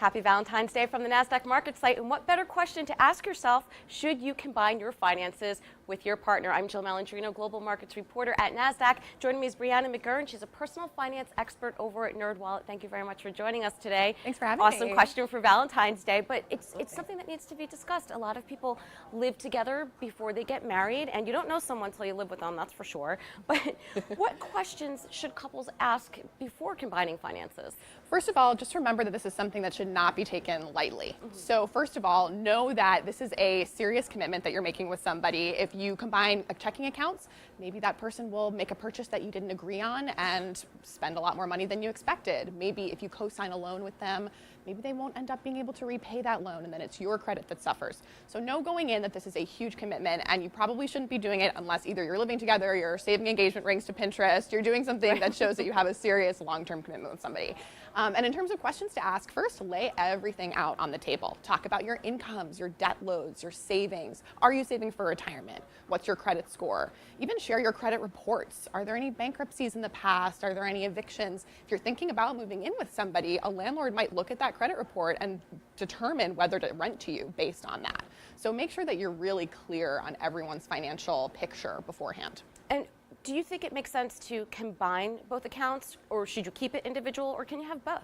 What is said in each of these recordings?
Happy Valentine's Day from the Nasdaq MarketSite. And what better question to ask yourself should you combine your finances with your partner? I'm Jill Malandrino, Global Markets Reporter at Nasdaq. Joining me is Brianna McGurran. She's a personal finance expert over at NerdWallet. Thank you very much for joining us today. Thanks for having me. Awesome question for Valentine's Day, but it's something that needs to be discussed. A lot of people live together before they get married, and you don't know someone until you live with them, that's for sure. But what questions should couples ask before combining finances? First of all, just remember that this is something that should not be taken lightly. So first of all, know that this is a serious commitment that you're making with somebody. If you combine checking accounts, maybe that person will make a purchase that you didn't agree on and spend a lot more money than you expected. Maybe if you co-sign a loan with them, maybe they won't end up being able to repay that loan, and then it's your credit that suffers. So know going in that this is a huge commitment, and you probably shouldn't be doing it unless either you're living together, you're saving engagement rings to Pinterest, you're doing something that shows that you have a serious long-term commitment with somebody. And in terms of questions to ask, first lay everything out on the table. Talk about your incomes, your debt loads, your savings. Are you saving for retirement? What's your credit score? Even share your credit reports. Are there any bankruptcies in the past? Are there any evictions? If you're thinking about moving in with somebody, a landlord might look at that credit report and determine whether to rent to you based on that. So make sure that you're really clear on everyone's financial picture beforehand. And do you think it makes sense to combine both accounts, or should you keep it individual, or can you have both?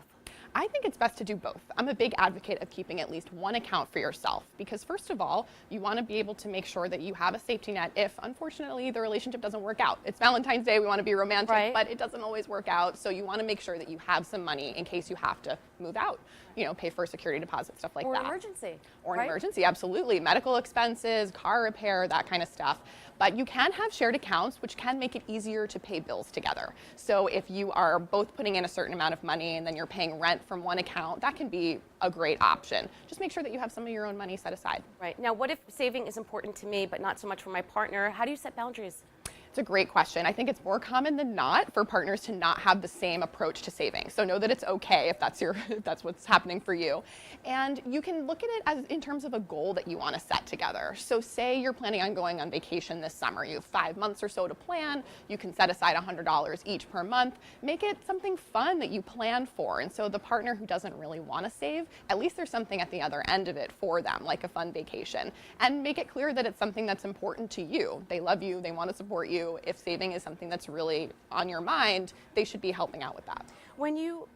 I think it's best to do both. I'm a big advocate of keeping at least one account for yourself because first of all, you want to be able to make sure that you have a safety net if unfortunately the relationship doesn't work out. It's Valentine's Day, we want to be romantic, right, but it doesn't always work out. So you want to make sure that you have some money in case you have to move out, you know, pay for a security deposit, stuff like that. Or an emergency. Or an emergency, absolutely. Medical expenses, car repair, that kind of stuff. But you can have shared accounts, which can make it easier to pay bills together. So if you are both putting in a certain amount of money and then you're paying rent from one account, that can be a great option. Just make sure that you have some of your own money set aside. Right. Now, what if saving is important to me, but not so much for my partner? How do you set boundaries? It's a great question. I think it's more common than not for partners to not have the same approach to saving. So know that it's okay if that's what's happening for you. And you can look at it as in terms of a goal that you want to set together. So say you're planning on going on vacation this summer. You have 5 months or so to plan. You can set aside $100 each per month. Make it something fun that you plan for. And so the partner who doesn't really want to save, at least there's something at the other end of it for them, like a fun vacation. And make it clear that it's something that's important to you. They love you. They want to support you. If saving is something that's really on your mind, they should be helping out with that. When you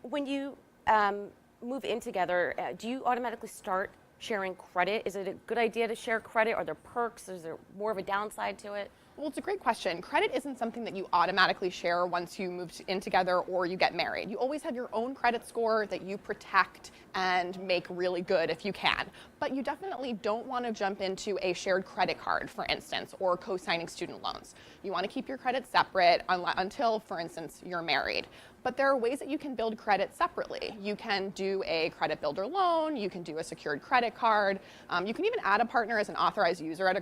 move in together, do you automatically start sharing credit? Is it a good idea to share credit? Are there perks? Is there more of a downside to it? Well, it's a great question. Credit isn't something that you automatically share once you move in together or you get married. You always have your own credit score that you protect and make really good if you can. But you definitely don't want to jump into a shared credit card, for instance, or co-signing student loans. You want to keep your credit separate until, for instance, you're married. But there are ways that you can build credit separately. You can do a credit builder loan. You can do a secured credit card. You can even add a partner as an authorized user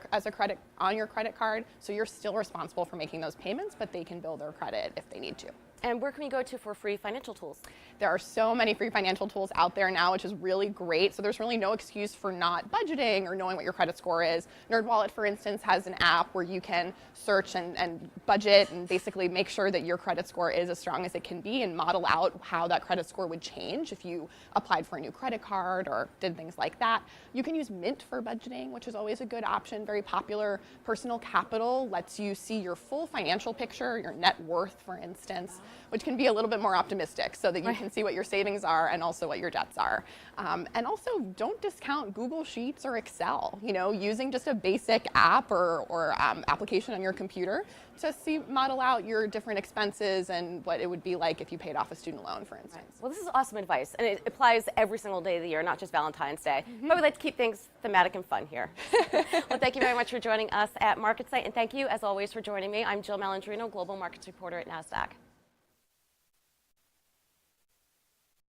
on your credit card. So you're still responsible for making those payments, but they can build their credit if they need to. And where can we go to for free financial tools? There are so many free financial tools out there now, which is really great. So there's really no excuse for not budgeting or knowing what your credit score is. NerdWallet, for instance, has an app where you can search and budget and basically make sure that your credit score is as strong as it can be and model out how that credit score would change if you applied for a new credit card or did things like that. You can use Mint for budgeting, which is always a good option, very popular. Personal Capital lets you see your full financial picture, your net worth, for instance, which can be a little bit more optimistic so that you can see what your savings are and also what your debts are. And also don't discount Google Sheets or Excel, using just a basic app or application on your computer to model out your different expenses and what it would be like if you paid off a student loan, for instance. Well, this is awesome advice, and it applies every single day of the year, not just Valentine's Day. But we like to keep things thematic and fun here. Well, thank you very much for joining us at MarketSite, and thank you, as always, for joining me. I'm Jill Malandrino, Global Markets Reporter at Nasdaq.